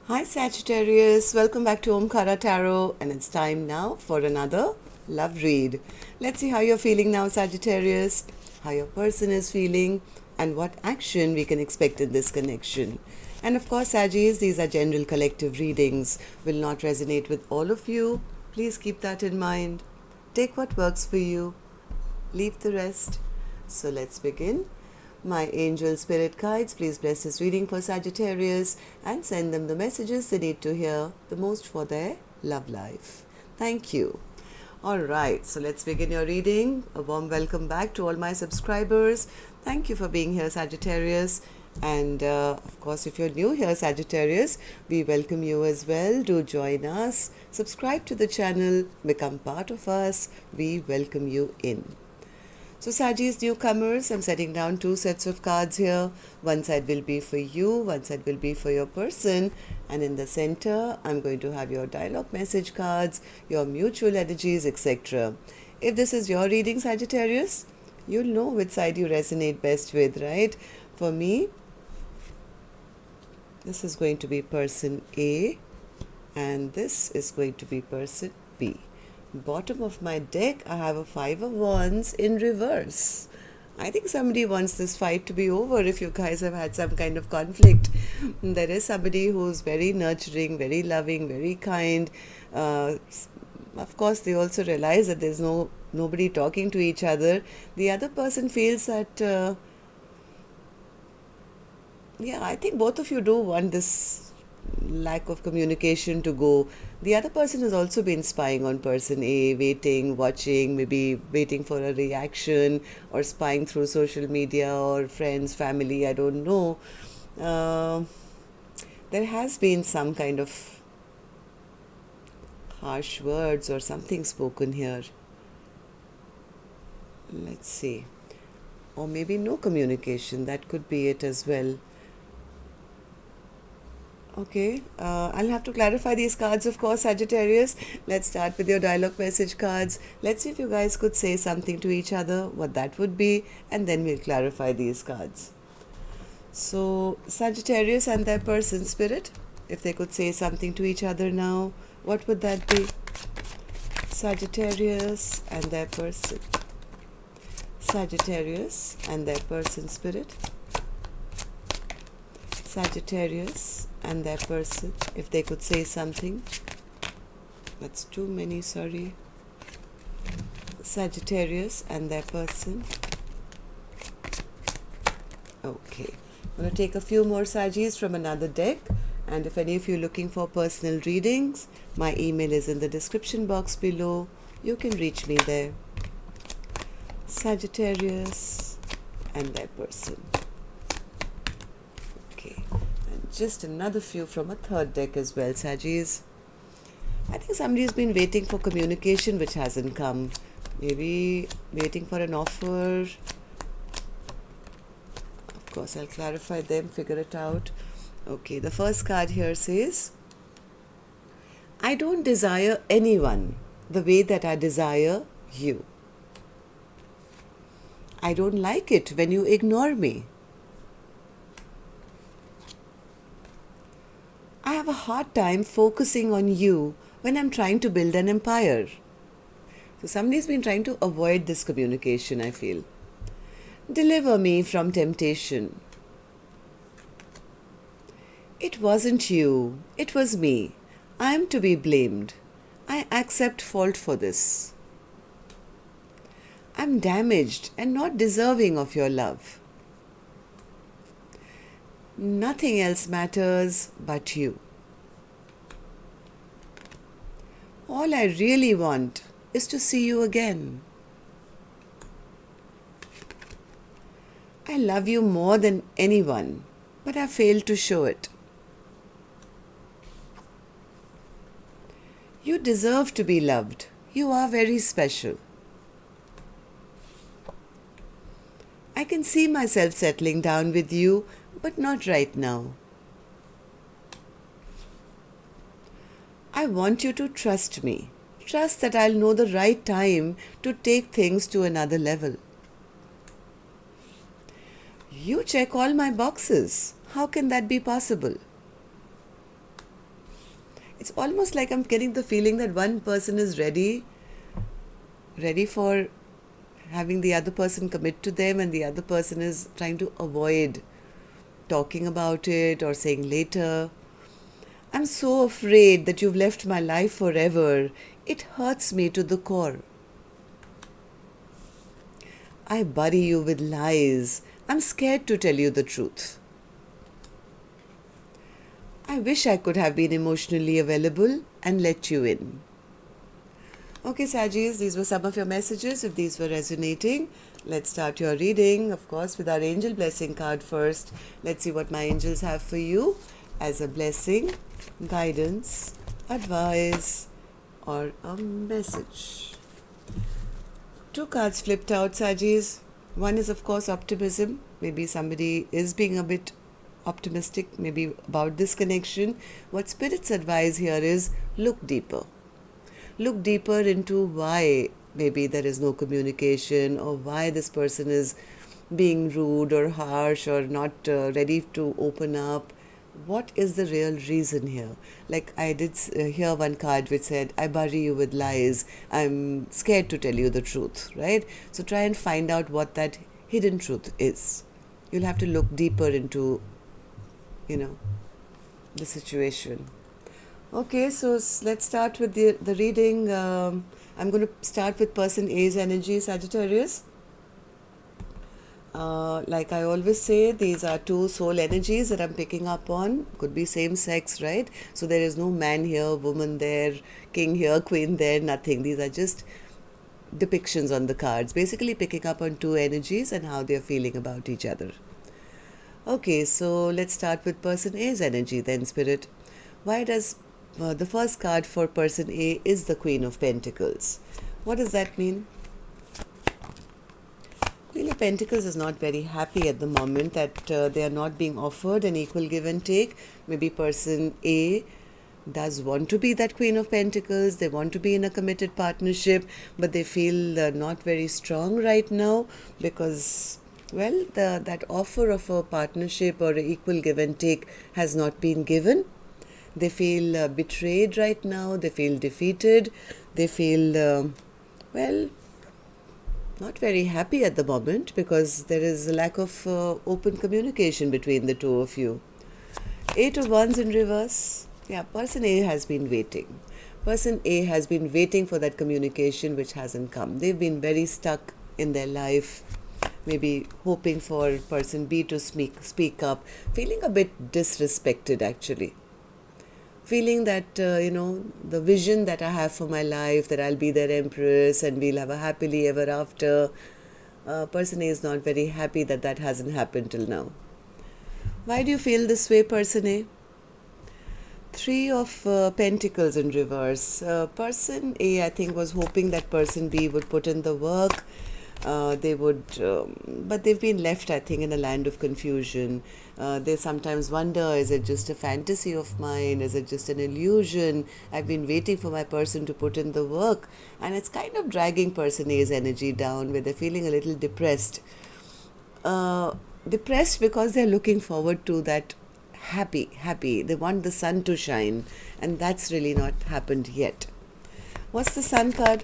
Hi Sagittarius, welcome back to Omkaratarot, and it's time now for another love read. Let's see how you're feeling now, Sagittarius, how your person is feeling, and what action we can expect in this connection. And of course, Sagittarius, these are general collective readings, will not resonate with all of you. Please keep that in mind. Take what works for you, leave the rest. So let's begin. My angel spirit guides, please bless this reading for Sagittarius and send them the messages they need to hear the most for their love life. Thank you. Alright, so let's begin your reading. A warm welcome back to all my subscribers. Thank you for being here, Sagittarius. And of course, if you're new here, Sagittarius, we welcome you as well. Do join us, subscribe to the channel, become part of us. We welcome you in. So Sagittarius newcomers, I'm setting down two sets of cards here. One side will be for you, one side will be for your person. And in the center, I'm going to have your dialogue message cards, your mutual energies, etc. If this is your reading, Sagittarius, you'll know which side you resonate best with, right? For me, this is going to be person A, and this is going to be person B. Bottom of my deck, I have a 5 of Wands in reverse. I think somebody wants this fight to be over if you guys have had some kind of conflict. There is somebody who's very nurturing, very loving, very kind. Of course, they also realize that there's nobody talking to each other. The other person feels that, I think both of you do want this lack of communication to go. The other person has also been spying on person A, waiting, watching, maybe waiting for a reaction, or spying through social media or friends, family, I don't know. There has been some kind of harsh words or something spoken here. Let's see. Or maybe no communication, that could be it as well. Okay, I'll have to clarify these cards, of course, Sagittarius. Let's start with your dialogue message cards. Let's see if you guys could say something to each other, what that would be, and then we'll clarify these cards. So, Sagittarius and their person spirit, if they could say something to each other now, what would that be? Sagittarius and their person. Sagittarius and their person spirit. Sagittarius and their person, if they could say something. That's too many, sorry. Sagittarius and their person. Okay, I'm going to take a few more Sagittarius from another deck. And if any of you are looking for personal readings, my email is in the description box below. You can reach me there. Sagittarius and their person. Just another few from a third deck as well, Sagittarius. I think somebody's been waiting for communication which hasn't come. Maybe waiting for an offer. Of course, I'll clarify them, figure it out. Okay, the first card here says, I don't desire anyone the way that I desire you. I don't like it when you ignore me. I have a hard time focusing on you when I'm trying to build an empire. So somebody's been trying to avoid this communication, I feel. Deliver me from temptation. It wasn't you, it was me. I am to be blamed. I accept fault for this. I'm damaged and not deserving of your love. Nothing else matters but you. All I really want is to see you again. I love you more than anyone, but I failed to show it. You deserve to be loved. You are very special. I can see myself settling down with you, but not right now. I want you to trust me. Trust that I'll know the right time to take things to another level. You check all my boxes. How can that be possible? It's almost like I'm getting the feeling that one person is ready for having the other person commit to them, and the other person is trying to avoid talking about it or saying later. I'm so afraid that you've left my life forever. It hurts me to the core. I bury you with lies. I'm scared to tell you the truth. I wish I could have been emotionally available and let you in. Okay, Saggies, these were some of your messages. If these were resonating, let's start your reading, of course, with our angel blessing card first. Let's see what my angels have for you as a blessing, guidance, advice, or a message. 2 cards flipped out, Saggies. One is, of course, optimism. Maybe somebody is being a bit optimistic, maybe about this connection. What Spirit's advice here is, look deeper. Look deeper into why maybe there is no communication, or why this person is being rude or harsh or not ready to open up. What is the real reason here? Like I did hear one card which said, I bury you with lies. I'm scared to tell you the truth, right? So try and find out what that hidden truth is. You'll have to look deeper into, the situation. Okay, so let's start with the reading. I'm going to start with person A's energy, Sagittarius. Like I always say, these are 2 soul energies that I'm picking up on. Could be same sex, right? So there is no man here, woman there, king here, queen there, nothing. These are just depictions on the cards, basically picking up on 2 energies and how they're feeling about each other. Okay, so let's start with person A's energy then, Spirit. Why does the first card for person A is the Queen of Pentacles? What does that mean? Queen of Pentacles is not very happy at the moment that they are not being offered an equal give and take. Maybe person A does want to be that Queen of Pentacles. They want to be in a committed partnership, but they feel not very strong right now because, well, that offer of a partnership or an equal give and take has not been given. They feel betrayed right now. They feel defeated. They feel, not very happy at the moment because there is a lack of open communication between the 2 of you. 8 of Wands in reverse. Yeah, person A has been waiting. Person A has been waiting for that communication which hasn't come. They've been very stuck in their life, maybe hoping for person B to speak up, feeling a bit disrespected actually. Feeling that, the vision that I have for my life, that I'll be their empress and we'll have a happily ever after. Person A is not very happy that that hasn't happened till now. Why do you feel this way, person A? 3 of Pentacles in reverse. Person A, I think, was hoping that person B would put in the work. They would, but they've been left, I think, in a land of confusion. They sometimes wonder, is it just a fantasy of mine? Is it just an illusion? I've been waiting for my person to put in the work. And it's kind of dragging person A's energy down, where they're feeling a little depressed. Depressed because they're looking forward to that happy. They want the sun to shine. And that's really not happened yet. What's the sun card?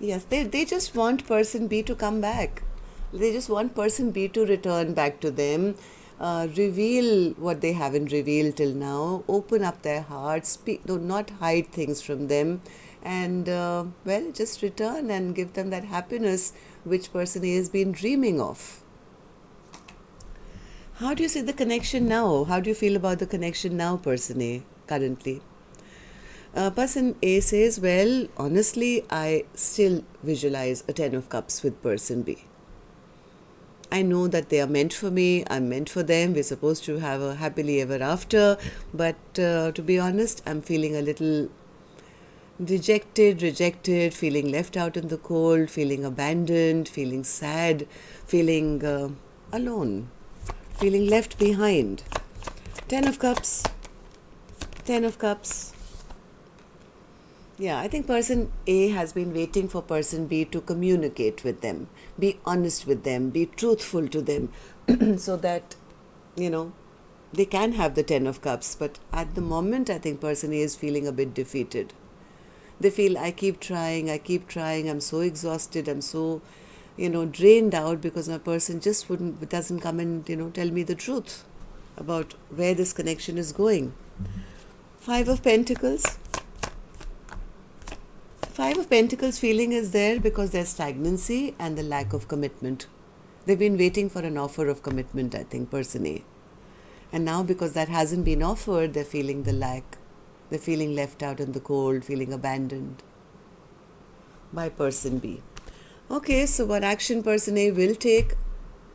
Yes, they just want person B to come back. They just want person B to return back to them, reveal what they haven't revealed till now, open up their hearts, do not hide things from them, and, just return and give them that happiness which person A has been dreaming of. How do you see the connection now? How do you feel about the connection now, person A, currently? Person A says, well, honestly, I still visualize a 10 of Cups with person B. I know that they are meant for me. I'm meant for them. We're supposed to have a happily ever after. But to be honest, I'm feeling a little dejected, rejected, feeling left out in the cold, feeling abandoned, feeling sad, feeling alone, feeling left behind. 10 of Cups. 10 of Cups. Yeah, I think person A has been waiting for person B to communicate with them, be honest with them, be truthful to them, so that, they can have the Ten of Cups, but at the moment, I think person A is feeling a bit defeated. They feel, I keep trying, I'm so exhausted, I'm so, drained out because my person just doesn't come and, tell me the truth about where this connection is going. Five of Pentacles. Five of Pentacles feeling is there because there's stagnancy and the lack of commitment. They've been waiting for an offer of commitment, I think, person A. And now because that hasn't been offered, they're feeling the lack. They're feeling left out in the cold, feeling abandoned by person B. Okay, so what action person A will take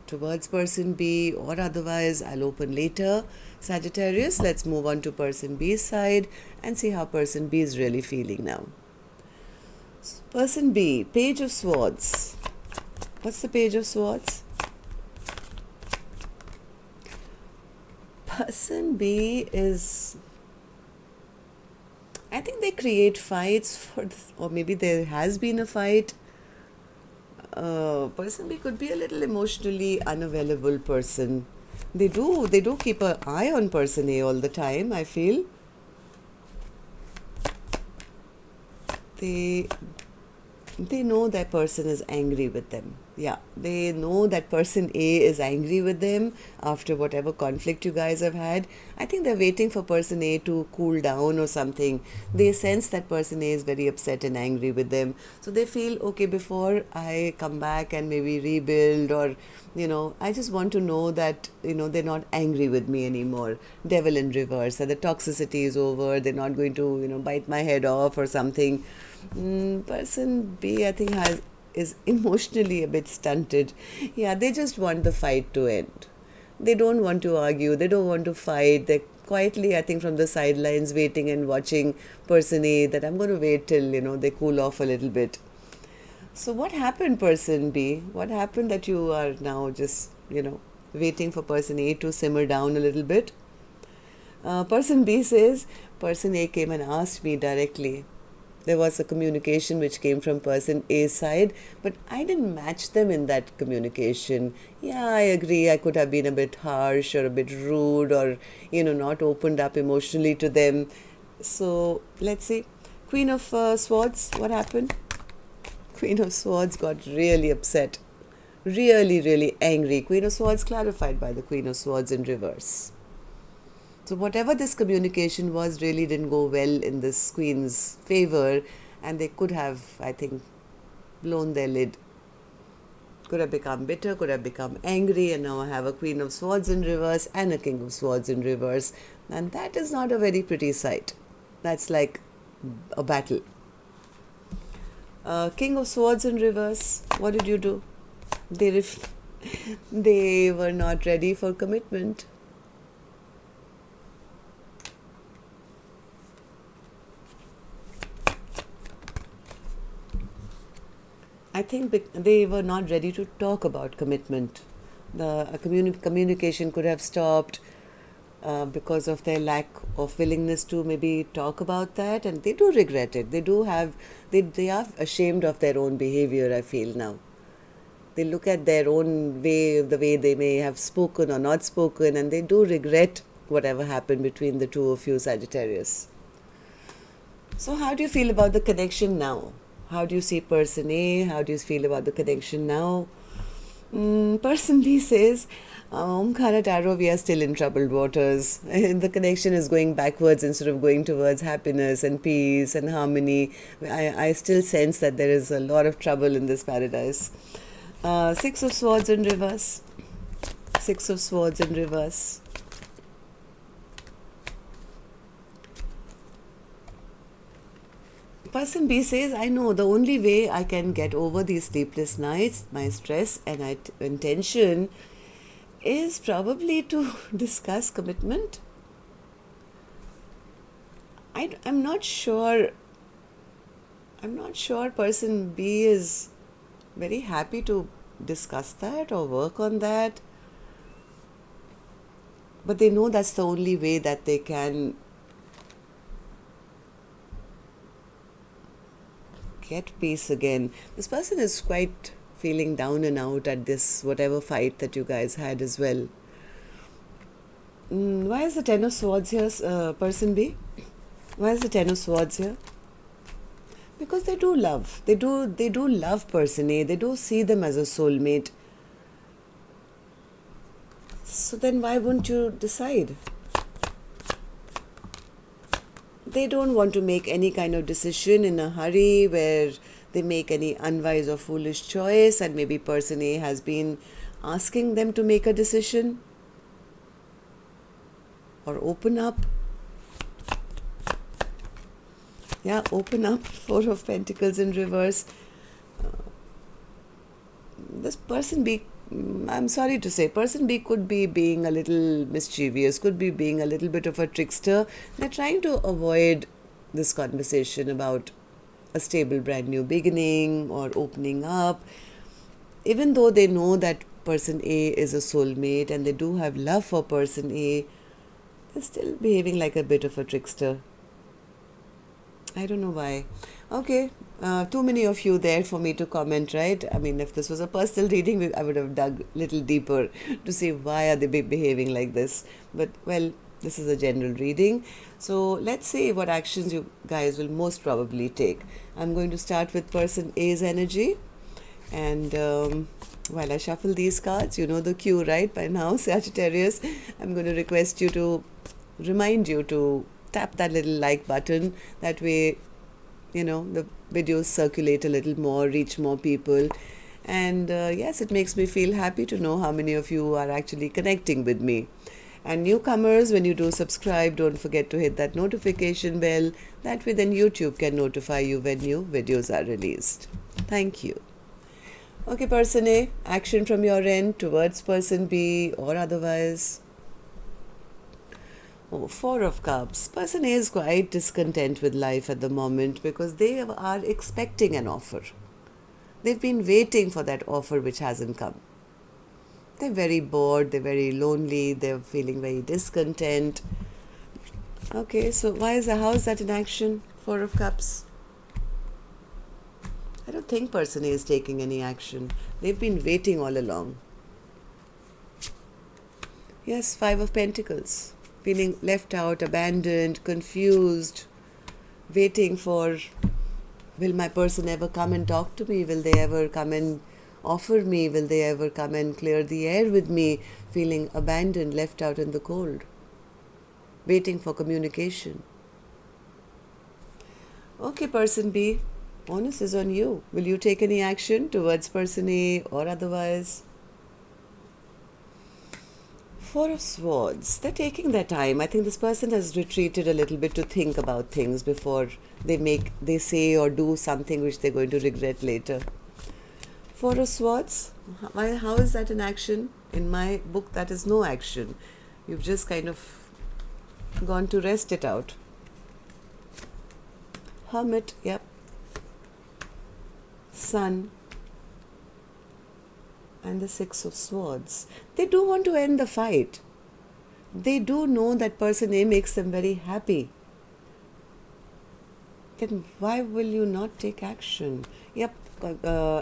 towards person B or otherwise, I'll open later. Sagittarius, let's move on to person B's side and see how person B is really feeling now. Person B, Page of Swords. What's the Page of Swords? Person B is, I think they create fights for this, or maybe there has been a fight. Person B could be a little emotionally unavailable person. They do keep an eye on person A all the time, I feel. They know that person is angry with them. Yeah, they know that person A is angry with them after whatever conflict you guys have had. I think they're waiting for person A to cool down or something. They sense that person A is very upset and angry with them. So they feel, okay, before I come back and maybe rebuild or, I just want to know that, they're not angry with me anymore. Devil in reverse, that the toxicity is over. They're not going to, bite my head off or something. Person B, I think, is emotionally a bit stunted. Yeah, they just want the fight to end. They don't want to argue. They don't want to fight. They're quietly, I think, from the sidelines waiting and watching person A that I'm going to wait till, they cool off a little bit. So what happened, person B? What happened that you are now just, waiting for person A to simmer down a little bit? Person B says, person A came and asked me directly. There was a communication which came from person A's side, but I didn't match them in that communication. Yeah, I agree. I could have been a bit harsh or a bit rude or, not opened up emotionally to them. So let's see. Queen of Swords, what happened? Queen of Swords got really upset. Really, really angry. Queen of Swords clarified by the Queen of Swords in reverse. So whatever this communication was really didn't go well in this queen's favor, and they could have, I think, blown their lid. Could have become bitter, could have become angry, and now I have a Queen of Swords in reverse and a King of Swords in reverse. And that is not a very pretty sight. That's like a battle. King of Swords in reverse, what did you do? They were not ready for commitment. I think they were not ready to talk about commitment. The communication could have stopped because of their lack of willingness to maybe talk about that, and they do regret it. They are ashamed of their own behavior, I feel now. They look at their own way, the way they may have spoken or not spoken, and they do regret whatever happened between the two of you, Sagittarius. So how do you feel about the connection now? How do you see person A? How do you feel about the connection now? Person B says, Omkaratarot, we are still in troubled waters. The connection is going backwards instead of going towards happiness and peace and harmony. I still sense that there is a lot of trouble in this paradise. Six of Swords in reverse. Six of Swords in reverse. Person B says, I know the only way I can get over these sleepless nights, my stress and tension is probably to discuss commitment. I'm not sure person B is very happy to discuss that or work on that. But they know that's the only way that they can get peace again. This person is quite feeling down and out at this whatever fight that you guys had as well. Why is the Ten of Swords here, person B? Why is the Ten of Swords here? Because they do love. They do love person A. They do see them as a soulmate. So then why wouldn't you decide? They don't want to make any kind of decision in a hurry where they make any unwise or foolish choice, and maybe person A has been asking them to make a decision or open up. Yeah, open up. Four of Pentacles in reverse. This person B, I'm sorry to say, person B could be being a little mischievous, could be being a little bit of a trickster. They're trying to avoid this conversation about a stable brand new beginning or opening up. Even though they know that person A is a soulmate and they do have love for person A, they're still behaving like a bit of a trickster. I don't know why. Okay, too many of you there for me to comment, right? I mean, if this was a personal reading, I would have dug a little deeper to see why are they behaving like this. But, well, this is a general reading. So, let's see what actions you guys will most probably take. I'm going to start with person A's energy. And while I shuffle these cards, you know the cue, right? By now, Sagittarius, I'm going to request you to remind you to tap that little like button. That way, you know, the videos circulate a little more, reach more people. And yes, it makes me feel happy to know how many of you are actually connecting with me. And newcomers, when you do subscribe, don't forget to hit that notification bell. That way then YouTube can notify you when new videos are released. Thank you. Okay, person A, action from your end towards person B or otherwise. Oh, Four of Cups. Person A is quite discontent with life at the moment because they are expecting an offer. They've been waiting for that offer which hasn't come. They're very bored, they're very lonely, they're feeling very discontent. Okay, so how is that in action? Four of Cups. I don't think person A is taking any action. They've been waiting all along. Yes, Five of Pentacles. Feeling left out, abandoned, confused, waiting for, will my person ever come and talk to me? Will they ever come and offer me? Will they ever come and clear the air with me? Feeling abandoned, left out in the cold, waiting for communication. Okay, person B, onus is on you. Will you take any action towards person A or otherwise? Four of Swords. They're taking their time. I think this person has retreated a little bit to think about things before they say or do something which they're going to regret later. Four of Swords. How is that an action? In my book, that is no action. You've just kind of gone to rest it out. Hermit. Yep. Sun. And the Six of Swords. They do want to end the fight. They do know that person A makes them very happy. Then why will you not take action? Yep,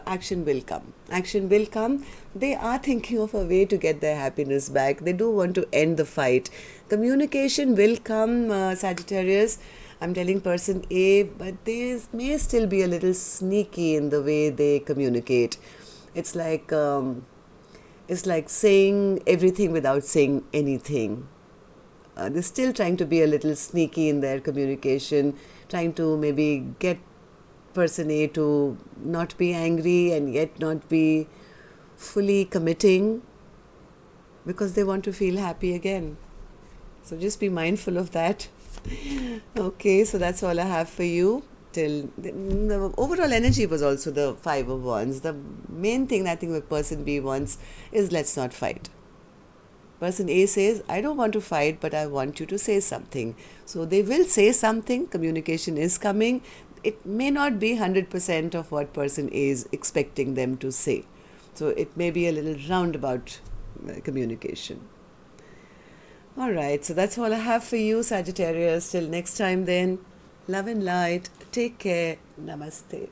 action will come. Action will come. They are thinking of a way to get their happiness back. They do want to end the fight. Communication will come, Sagittarius. I'm telling person A, but they may still be a little sneaky in the way they communicate. It's like saying everything without saying anything. They're still trying to be a little sneaky in their communication, trying to maybe get person A to not be angry and yet not be fully committing because they want to feel happy again. So just be mindful of that. Okay, so that's all I have for you. Till the overall energy was also the Five of Wands. The main thing I think with person B wants is let's not fight. Person A says, I don't want to fight, but I want you to say something. So they will say something. Communication is coming. It may not be 100% of what person A is expecting them to say. So it may be a little roundabout communication. All right, so that's all I have for you, Sagittarius. Till next time then, love and light. Take care. Namaste.